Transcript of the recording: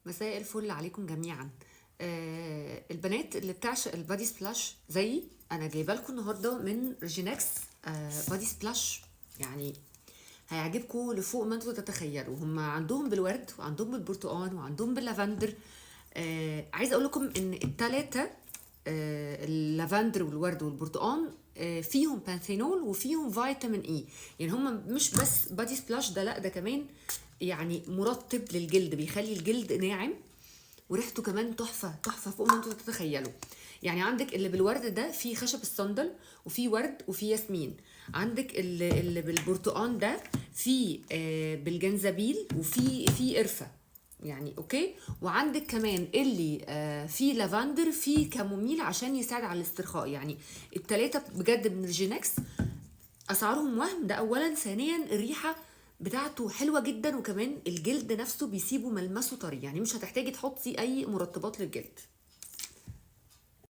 مساء الفل عليكم جميعا. البنات اللي بتعشق البادي سبلاش زيي انا جايبه لكم النهارده من ريجينكس بادي سبلاش. يعني هيعجبكم لفوق ما انتوا تتخيلوا. هم عندهم بالورد وعندهم بالبرتقال وعندهم باللافندر. عايزه اقول لكم ان التلاتة، اللافندر والورد والبرتقال، فيهم بانثينول وفيهم فيتامين اي. يعني هم مش بس بادي سبلاش ده، لا ده كمان يعني مرطب للجلد، بيخلي الجلد ناعم، وريحته كمان تحفه تحفه فوق ما انتوا تتخيلوا. يعني عندك اللي بالورد ده فيه خشب الصندل وفيه ورد وفيه ياسمين. عندك اللي بالبرتقال ده فيه بالجنزبيل وفيه قرفه. يعني اوكي. وعندك كمان اللي فيه لافندر فيه كاموميل عشان يساعد على الاسترخاء. يعني التلاتة بجد من ريجينكس. اسعارهم وهم ده اولا، ثانيا الريحه بتاعته حلوه جدا، وكمان الجلد نفسه بيسيبه ملمسه طري، يعني مش هتحتاجي تحطي اي مرطبات للجلد.